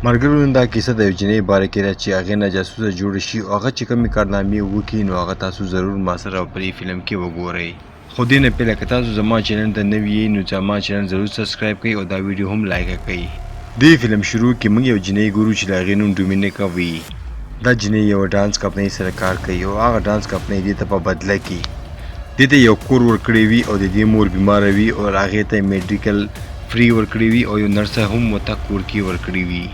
مرګرو نن دا کیسه د یو جنۍ باره کې ده چې هغې نه جاسوسه جوړه شي او هغه چې کومې کارنامې وکړي نو هغه تاسو ضرور ما سره په دې فلم کې وګورئ. خو دې نه پهله که تاسو زما چینل ته نوي یئ نو زما چینل ضرور سبسکرایب کړئ او دا ویډیو هم لایک کړئ. دې فلم شروع کې موږ یو جنۍ ګورو چې د هغې نوم ډومینیکا وي. دا جنۍ یوه ډانس کمپنۍ سره کار کوي او هغه ډانس کمپنۍ دې ته په بدله کې دې ته یو کور ورکړی وي او د دې مور بیماره وي او هغې ته میډیکل فری ورکړی وي او یو نرسه هم ورته کور کې ورکړی وي.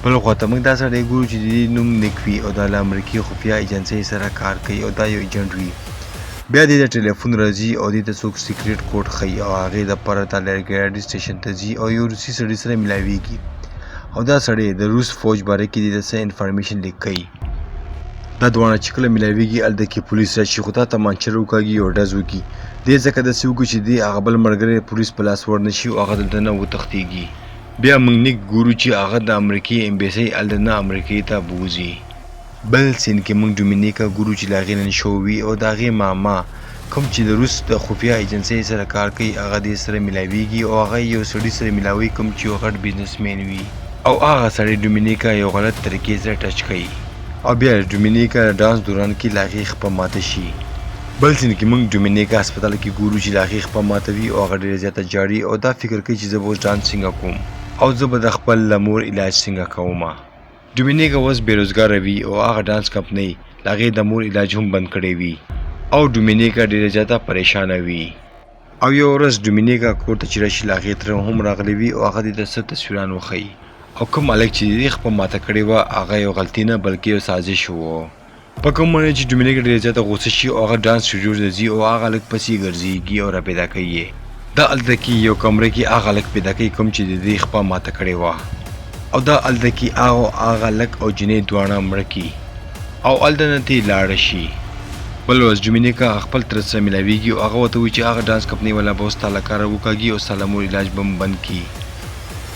بل خواته موږ دا سړی ګورو چې د دې نوم نیک وي او دا له امریکې خفیه ایجنسۍ سره کار کوي او دا یو ایجنټ وي. بیا دې ته ټلیفون راځي او دې ته څوک سیکریټ کوډ ښیي او هغې دپاره دا لرګیاډي سټیشن ته ځي او یو روسي سړي سره ملاویږي او دا سړی د روس فوج باره کې دې ته څه انفارمیشن لیک کوي. دا دواړه چې کله ملاویږي هلته کې پولیس راشي خو تا تمانچه راوکاږي او ډز وکړي. دې ځکه داسې وکړو چې دې هغه بل ملګری پولیس په لاس ور نه شي او هغه دلته نه وتښتېږي. بیا موږ نیک ګورو چې هغه د امریکې امبیسۍ هلته نه امریکې ته بوځي. بل سین کې موږ ډومینیکا ګورو چې د هغې نن شو وي او د هغې ماما کوم چې د روس د خفیه ایجنسۍ سره کار کوي هغه دې سره ملاویږي او هغه یو سړي سره ملاوي کوم چې یو غټ بزنسمین وي او هغه سړی ډومینیکا یو غلط طریقې سره ټچ کوي او بیا ډومینیکا د ډانس دوران کې له هغې خپه ماته شي. بل سین کې موږ ډومینیکا هسپتال کې ګورو چې له هغې خپه ماته وي او هغه ډېره زیاته جاړي او دا فکر کوي چې زه به اوس ډانس څنګه کوم او زه به د خپل مور علاج څنګه کومه. ډومینیکا اوس بېروزګاره وي او هغه ډانس کمپنۍ د هغې د مور علاج هم بند کړی وي او ډومینیکا ډېره زیاته پریشانه وي. او یو ورځ ډومینیکا کور ته چې راشي له هغې تره هم راغلی وي او هغه دې ته څه تصویران وښیي او کوم هلک چې دې خپه ماته کړې وه هغه یو غلطي نه بلکې یو سازش و. په کوم باندې چې ډومینیکا ډېره زیاته غوسه شي او هغه ډانس سټوډیو ته ځي او هغه هلک پسې ګرځېږي او راپیدا کوي یې. دا هلته کې یو کمره کې هغه هلک پیدا کوي کوم چې د دې خپه ماته کړې وه او دا هلته کې هغه هلک او جنۍ دواړه مړه کي او هلته نه ترې لاړه شي. بل ورځ ډومینیکا خپل تره سره ملاویږي او هغه ورته وایي چې هغه ډانس کمپنۍ والا به اوس تا له کاره وکاږي او ستا له مور علاج به هم بند کړي.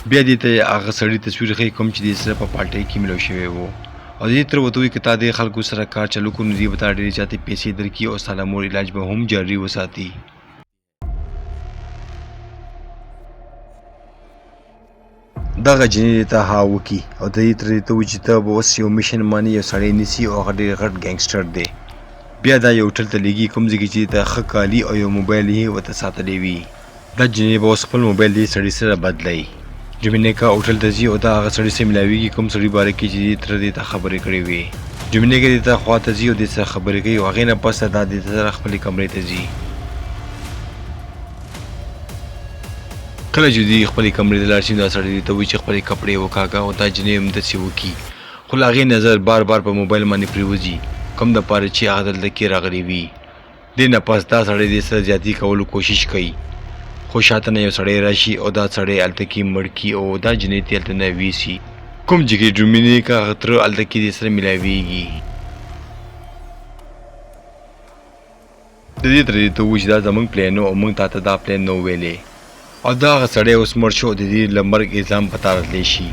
بیا دې ته هغه سړي تصویر ښیي کوم چې دې سره په پارټۍ کې ملو شوی و او دې تره ورته وایي که تا دې خلکو سره کار چلو کړو نو دوی به تا ډېرې زیاتې پیسې درکړي او ستا له مور علاج به هم جاري وساتي. دغه جنۍ دې ته ها وکړي او د دې تره دې ته وایي چې ته به اوس یو میشن مانې یو سړی نیسي او هغه ډېر غټ ګینګسټر دی. بیا دا یو هوټل ته لېږي کوم ځای کې چې ته ښه کالي او یو موبایل یې ورته ساتلی وي. دا جنۍ به اوس خپل موبایل دې سړي سره بدلوي. ډومینیکا هوټل ته ځي او دا هغه سړي سره ملاویږي کوم سړي باره کې چې دې تره دې ته خبرې کړې وي. ډومینیکا دې ته خوا ته ځي او دې سره خبرې کوي او هغې نه پسه دا دې سره خپلې کمرې ته ځي. کله چې دوی خپلې کمرې ته لاړ شي دا سړی دې ته وایي چې خپلې کپړې وکاږه او دا جنۍ همداسې وکړي خو له هغې نظر بار بار په موبایل باندې پرېوځي کوم دپاره چې هغه دلته کې راغلی وي. دې نه پس دا سړی دې سره زیاتي کولو کوشش کوي خو شاته نه یو سړی راشي او دا سړی هلته کې مړ کي او دا جنۍ ته هلته نه ویسي کوم چې کې ډومینیکا هغه تره هلته کې دې سره ملاویږي. د دې تره دې ته ووایي چې دا زموږ پلان و او موږ تا ته دا پلان نه ویلی او دا هغه سړی اوس مړ شو او د دې له مرګ الزام په تا راتلی شي.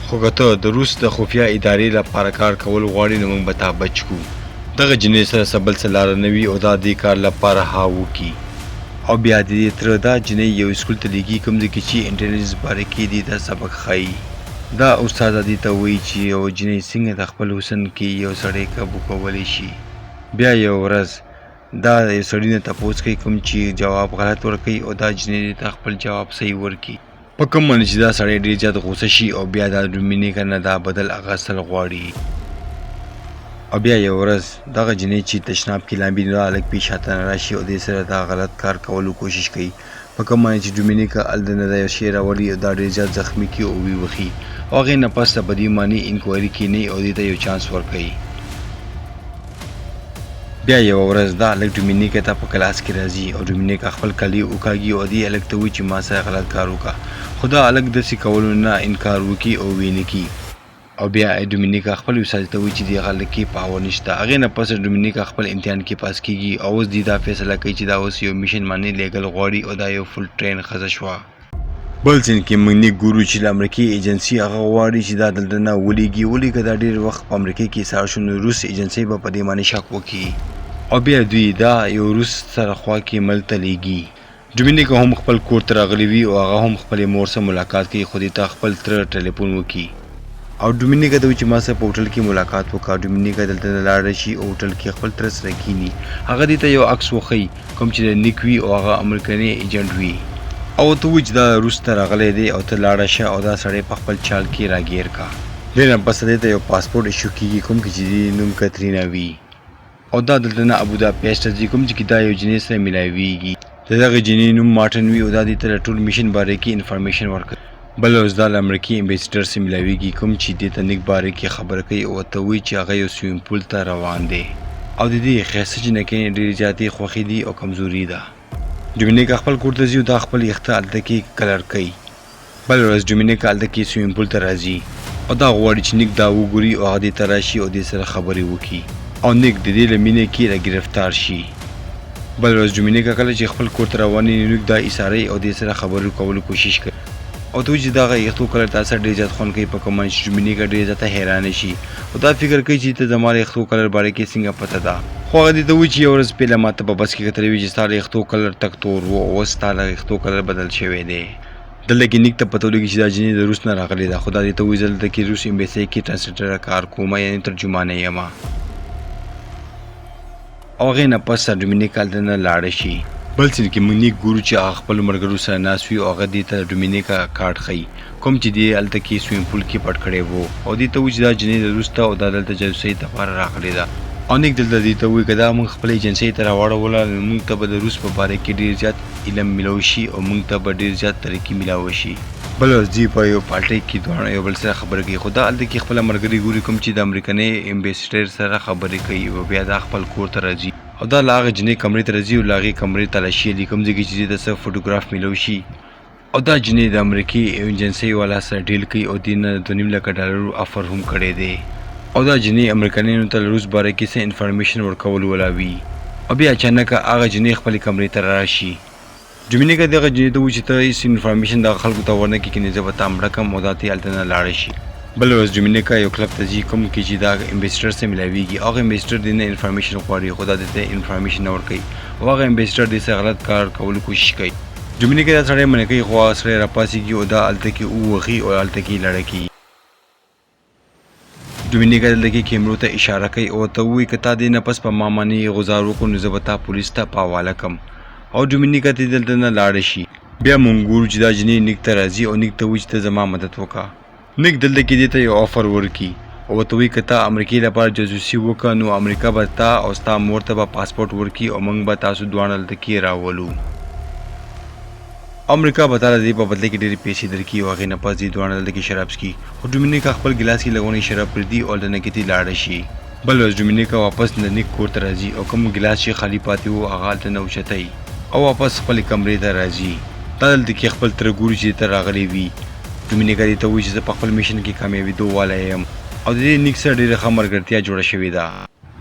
خو که ته د روس د خفیه ادارې لپاره کار کول غواړې نو موږ به تا بچ کړو. دغه جنۍ سره څه بل څه لاره نه وي او دا دې کار لپاره ها وکړي او بیا د دې تره دا جنۍ یو اسکول ته لېږي کوم ځای کې چې انټلیجنس باره کې دې ته سبق ښایي. دا استاده دې ته وایي چې یو جنۍ څنګه د خپل حسن کې یو سړی قابو کولی شي. بیا یو ورځ دا یو سړي نه تپوس کوي کوم چې جواب غلط ورکوي او دا جنۍ دې ته خپل جواب صحیح ورکړي. په کوم باندې چې دا سړی ډېر زیات غوسه شي او بیا دا ډومینیکا نه دا بدل اخیستل غواړي. او بیا یو ورځ دغه جنۍ چې تشناب کې لامبي نو دا هلک پې شاته نه راشي او دې سره دا غلط کار کولو کوشش کوي. په کوم باندې چې ډومینیکا هلته نه دا یو شی راولي او دا ډېر زیات زخمي کړي او ویې وښي او هغې نه پس په دې باندې انکوایري کینوي او دې ته یو چانس ورکوي. بیا یوه ورځ دا هلک ډومینیکا ته په کلاس کې راځي او ډومینیکا خپل کالي وکاږي او دې هلک ته وایي چې ما سره غلط کار وکړه خو دا هلک داسې کولو نه انکار وکړي او ویې نه کړي. او بیا ډومینیکا خپل استاد ته وایي چې دې هغه هلک کې پاور نشته. هغې نه پس ډومینیکا خپل امتحان کې پاس کېږي او اوس دې دا فیصله کوي چې دا اوس یو میشن باندې لیږل غواړي او دا یو فل ټرین ښځه شوه. بل سین کې موږ نیک ګورو چې له امریکې ایجنسي هغه غواړي چې دا دلته نه ولېږي ولې که دا ډېر وخت په امریکې کې ایسار شو نو روس ایجنسۍ به په دې باندې شک وکړي او بیا دوی دا یو روس سره خوا کې ملک ته لېږي. ډومینیکا هم خپل کور ته راغلی وي او هغه هم خپلې مور سره ملاقات کوي خو دې ته خپل تره ټلیفون وکړي او ډومینیکا ته چې ما سره په هوټل کې ملاقات وکړه. ډومینیکا دلته لاړ شي او هوټل کې خپل تر سره کینی. هغه دې ته یو عکس وخی کوم چې د نیک وي او هغه امریکایي ایجنټ وي او ته وچ دا روس ته راغلی دی او ته لاړه شه او دا سړی په خپل چال کې راګیر کا. دې نه پس دې ته یو پاسپورت ایشو کیږي کوم چې نوم کترینا وي او دا دلته نه ابودا پیسټ ځي کوم چې دا یو جنې سره ملایويږي. دغه جنې نوم مارټن وي او دا دې ته ټول میشن باره کې انفارمیشن ورکړي. بل اوس دا امریکایي امبیسډر سره ملایويږي کوم چې دې ته نیک باره کې خبر کوي او ته وی چې هغه یو سویم پول ته روان دی او د دې خاصه جنکې ډېر زیاتې خوښي دي او کمزوري ده. ډومینیکا خپل کور ته ځي او دا خپل یخته هلته کې کلر کوي. بل ورځ ډومینیکا هلته کې سویم پول ته راځي او دا غواړي چې نیک دا وګوري او هغه دې ته راشي او دې سره خبرې وکړي او نیک د دې له مینې کې را ګرفتار شي. بل ورځ ډومینیکا کله چې خپل کور ته روانې نیک دا ایساري او دې سره خبرې کولو کوشش کوي او ته چې دغه یختو کلر تاسو ډېر زیات خوند کوي په کوم چې ډومینیکا ډېر زیاته حیران شي او دا فکر کوي چې ته زما یختو کلر باره کې څنګه پته ده. خو هغه دې ته وایي چې یو ورځ پهله ماته په بس کې کتلی وي چې ستا یختو کلر تک تور و او اوس ستا یختو کلر بدل شوی دی. دلته کې نیک ته پته ولګي چې دا جنې د روس نه راغلې ده. خو دا دې ته وایي زه دلته کې روس ایمبیسۍ کې ټرانسلیټره کار کوم یعنې ترجمانه یم او هغې نه پس ډومینیکا هلته نه لاړه شي. بل سین کې موږ نیک ګورو چې هغه خپلو ملګرو سره ناست وي او هغه دې ته ډومینیکا کارډ ښیي کوم چې دې هلته کې سویم پول کې پټ کړی و او دې ته وایي چې دا جنې د روس ته او دا دلته جاسوسۍ دپاره راغلې ده او نیک دلته دې ته وایي که دا موږ خپلې ایجنسۍ ته راواړوله نو موږ ته به د روس په باره کې ډېر زیات علم میلاو شي او موږ ته به ډېر زیات ترقي میلاوه شي. بل ورځ دوی په یو پالټۍ کې دواړه یو بل سره خبرې کوي. خو دا هلته کې خپله ملګري ګوري کوم چې د امریکنۍ امبیسډر سره خبرې کوي او بیا دا خپل کور ته راځي او دا له هغه جنۍ کمرې ته راځي او له هغې کمرې تلاشي یې کوم ځای کې چې د څه فوټوګراف میلاو شي او دا جنۍ د امریکې ایجنسۍ والا سره ډیل کوي او دې نه $2.5 افر هم کړی دی او دا جنۍ امریکایانو ته روس باره کې څه انفارمیشن ورکول ولاوي او بیا اچانک هغه جنۍ خپلې کمرې ته راشي. ډومینیکا دغه جنۍ ته وایي چې ته هېڅ انفارمیشن دغه خلکو ته ورنه کړي کنې زه به تا مړه کړم او دا ته هلته نه لاړه شي. بل ورځ ډومینیکا یو کلب ته ځي کوم کې چې دا امبیسډر سره ملاویږي. هغه امبیسډر دې نه انفارمیشن غواړي خو دا دې ته انفارمیشن نه ورکوي او هغه امبیسډر دې سره غلط کار کولو کوشش کوي. ډومینیکا دا سړی منع کوي خو هغه سړی راپاڅېږي او دا هلته کې ووهي او هلته کې لړه کوي. ډومینیکا دلته کې کیمرو ته اشاره کوي او ته وایي که تا دې نه پس په ما باندې غزار وکړو نو زه به تا پولیس ته په حواله کړم او ډومینیکا ته دلته نه لاړه شي. بیا مونږ ګورو چې دا جنۍ نیک ته راځي او نیک ته وایي چې ته زما مدد وکړه. نیک دلته کې دې ته یو افر ورکړي او ورته وایي که تا امریکې لپاره جاسوسي وکړه نو امریکا به تا او ستا مور ته به پاسپورټ ورکړي او موږ به تاسو دواړه دلته کې راولو. امریکا به تا د دې په بدله کې ډېرې پیسې درکړي او هغې نه پس دې دواړه دلته کې شراب څښي. خو ډومینیکا خپل ګیلاس کې لږونی شراب پرېږدي او دننه کې لاړه شي. بل ورځ ډومینیکا واپس د نیک کور ته راځي او کوم ګیلاس چې خالي پاتې و هغه هلته نه اوچتوي او واپس خپلې کمرې ته راځي. دا دلته کې خپل تره ګوري چې ته راغلی وي. ډومینیکا دې ته وایي چې زه په خپل میشن کې کامیابېدو والی یم او د دې نیک سره ډېره ښه ملګرتیا جوړه شوې ده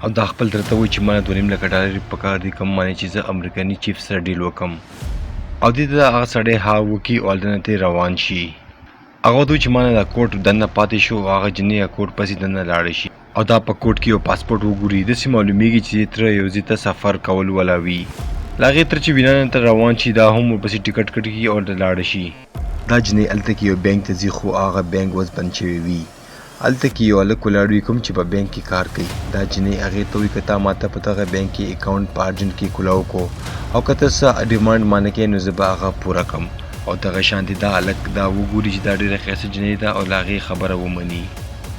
او دا خپل تره ته وایي چې ما $2.5 پکار دي کوم معنی چې زه امریکایي چیف سره ډیل وکړم او دې ته هغه سړی ها وکړي او هلته نه روان شي. هغه ورته وایي چې ما نه دا کوټ دننه پاتې شو او هغه جنۍ کوټ پسې دننه لاړه شي او دا په کوټ کې یو پاسپورټ وګوري. داسې معلومیږي چې تره یو ځای ته سفر کول ولاوي. له هغې تر چې وینانه ته روان شي دا هم ورپسې ټکټ کټ کړي او لاړه شي. دا جنۍ هلته کې یو بینک ته ځي خو هغه بینک اوس بند شوی وي. هلته کې یو هلک ولاړ وي کوم چې په بینک کې کار کوي. دا جنۍ هغې ته وایي که تا ماته په دغه بینک کې اکاونټ په ارجنټ کې کولاو کړو او که ته څه ډیمانډ مانه کوې نو زه به هغه پوره کړم او دغه شانتې دا هلک دا وګوري چې دا ډېره ښایسته جنۍ ده او له هغې خبره ومني.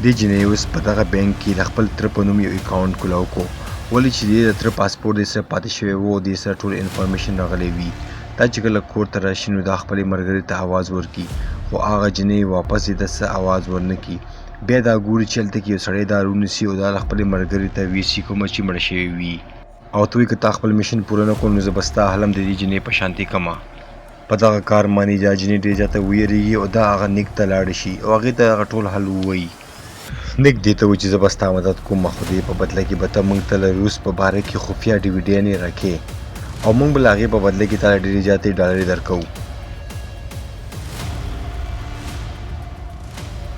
دې جنۍ اوس په دغه بینک کې د خپل تره په نوم یو اکاونټ کولاو کړو ولې چې دې د تره پاسپورټ دې سره پاتې شوی و او دې سره ټول انفارمیشن راغلی وي. دا چې کله کور ته راشي نو دا خپلې ملګري ته اواز ورکړي خو هغه جنۍ واپس یې د څه اواز ورنه کړي. بیا دا ګوري چې هلته کې یو سړی دا رونیسي او دا خپلې ملګري ته ویسي کومه چې مړه شوې وي او ته وایي که تا خپل میشن پوره نه کړو نو زه به ستا حلم د دې جنۍ په شانتې کړمه. په دغه کار باندې دا جنۍ ډېر زیاته ویرېږي او دا هغه نیک ته لاړه شي او هغې ته هغه ټول حل ووایي. نیک دې ته وایي چې زه به ستا مدد کوم خو دې په بدله کې به ته موږ ته له روس په باره کې خفیه ډیویډیانې راکې او موږ به له هغې په بدله کې تا له ډېرې زیاتې ډالرې درکوو.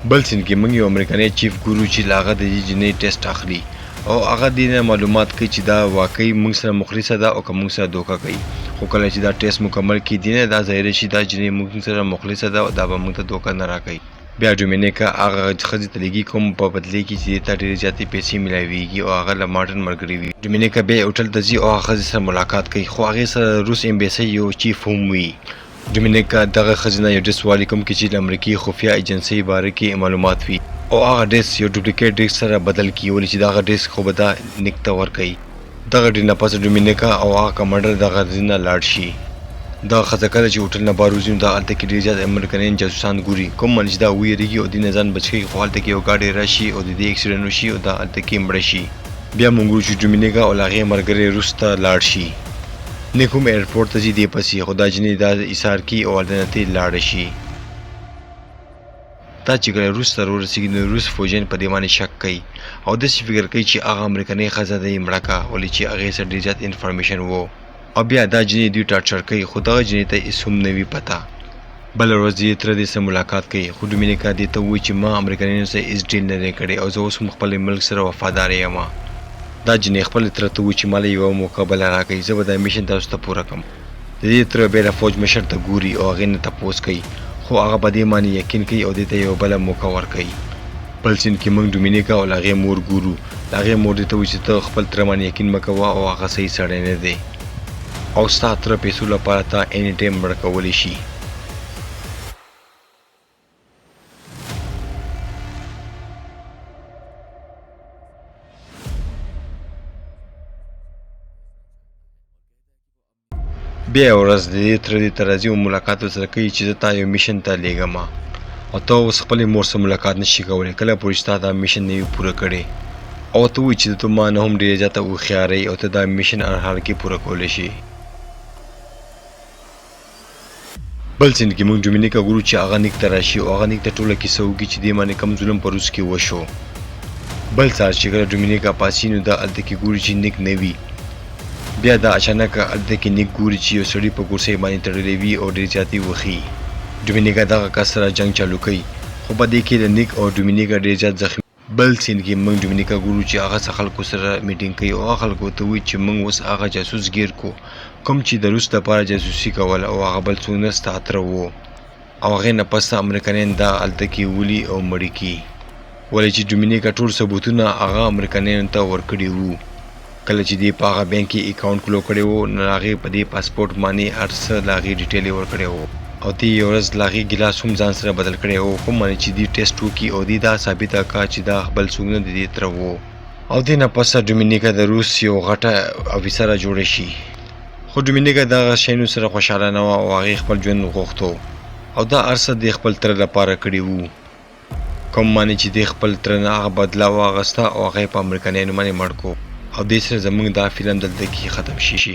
بل سین کې موږ یو امریکایي چیف ګورو چې له هغه د دې جنۍ ټیسټ اخلي او هغه دې نه معلومات کوي چې دا واقعي موږ سره مخلصه ده او که موږ سره دوکه کوي. خو کله چې دا ټیسټ مکمل کړي دي نه دا ظاهره شي دا جنۍ موږ سره مخلصه ده او دا به موږ ته دوکه نه راکوي. بیا ډومینیکا هغه ښځې ته لیږي کوم په بدلې کې چې دې ته ډېرې زیاتې پیسې میلاویږي او هغه له ماډرن ملګری وي. ډومینیکا بیا یې هوټل ته ځي او هغه ښځې سره ملاقات کوي خو هغې سره روس ایمبیسۍ یو چیف هم وي. ډومینیکا دغه ښځې نه یو ډرس والي کوم کې چې د امریکایي خفیه ایجنسۍ باره کې معلومات وي او هغه ډرس یو ډوپلیکیټ ډرس سره بدل کړي ولې چې دغه ډرس خو به دا نیک ته ورکوي. دغه ډیر نه پس ډومینیکا او هغه کمانډر دغه ځای نه لاړ شي. دغه ښځه کله چې هوټل نه بهر وځي نو دا هلته کې ډېر زیات امریکایان جاسوسان ګوري کوم باندې چې دا ویریږي او دې نه ځان بچ کوي خو هلته کې یو ګاډی راشي او د دې اکسیډنټ وشي او دا هلته کې مړه شي. بیا موږ ګورو چې ډومینیکا او له هغې ملګری روس ته لاړ شي. نیک هم ایرپورټ ته ځي دې پسې خو دا جنۍ دا ایثار کړي او هلته نه ترې لاړه شي. دا چې کله روس ته ورسېږي نو روس فوجیان په دې باندې شک کوي او داسې فکر کوي چې هغه امریکنۍ ښځه ده یې مړه کړه ولې چې هغې سره ډېر زیات انفارمیشن و او بیا دا جنۍ دوی ټارچر کوي خو دغه جنۍ ته هېڅ هم نه وي پته. بله ورځ یې تره دې سره ملاقات کوي خو ډومینیکا دې ته ووایي چې ما امریکنیانو سره هېڅ ډیل نه دی کړی او زه اوس هم خپل ملک سره وفاداره یم. دا جنۍ خپل تره ته ووایي چې ما له یوه موقع بله راکوي زه به دا میشن تاسو ته پوره کړم. د دې تره بیا د فوج مشر ته ګوري او هغې نه تپوس کوي خو هغه په دې باندې یقین کوي او دې ته یوه بله موقع ورکوي. بل سین کې موږ ډومینیکا او له هغې مور ګورو. د هغې مور دې ته وایي چې ته خپل تره باندې یقین مه کوه او هغه صحیح سړی نه دی او ستا تره پیسو لپاره تا اني ټایم مړه کولی شي. بیا یوه ورځ د دې تره دې ته راځي او ملاقات ورسره کوي چې زه تا یو میشن ته لیږم او ته اوس خپلې مور سره ملاقات نشي کولی کله پورې چې تا دا میشن نه وي پوره کړی او ته وایي چې ته ما نه هم ډېره زیاته هوښیاره یې او ته دا میشن هر حال کې پوره کولی شي. بل سین کې موږ ډومینیکا ګورو چې هغه نیک ته راشي او هغه نیک ته ټوله کیسه وکړي چې دې باندې کوم ظلم په روس کې وشو. بل سهار چې کله ډومینیکا پاڅي نو دا هلته کې ګوري چې نیک نه وي. بیا دا اچانک هلته کې نیک ګوري چې یو سړي په کرسۍ باندې تړلی وي او ډېر زیاتې وښي. ډومینیکا دغه کس سره جنګ چالو کوي خو په دې کې د نیک او ډومینیکا ډېر زیات زخمي. بل سین کې موږ ډومینیکا ګورو چې هغه څه خلکو سره میټینګ کوي او هغه خلکو ته وایي چې موږ اوس هغه جاسوس ګیر کو کوم چې د روس لپاره جاسوسي کوله او هغه بل څوک نه ستا تره و او هغې نه پس امریکنیان دا هلته کې ولي او مړي کړي ولې چې ډومینیکا ټول ثبوتونه هغه امریکنیانو ته ورکړي وو. کله چې دې په هغه بینک کې اکاونټ کلو کړی و نو هغې په دې پاسپورټ باندې هر څه د هغې ډیټیل یې ورکړی و او دې یو ورځ د هغې ګیلاس هم ځان سره بدل کړی و کوم باندې چې دې ټیسټ وکړي او دې دا ثابته کړه چې دا بل څوک نه د دې تره و او دې نه پسه ډومینیکا د روس یو غټه افیسره جوړه شي. خو ډومینیکا دغه شیانو سره خوشحاله نه وه او هغې خپل ژوند غوښتو او دا هر څه دې خپل تره لپاره کړي وو کوم باندې چې دې خپل تره نه هغه بدله واخیسته او هغه یې په امریکنیانو باندې مړ کړو او دې سره زموږ دا فلم دلته کې ختم شي.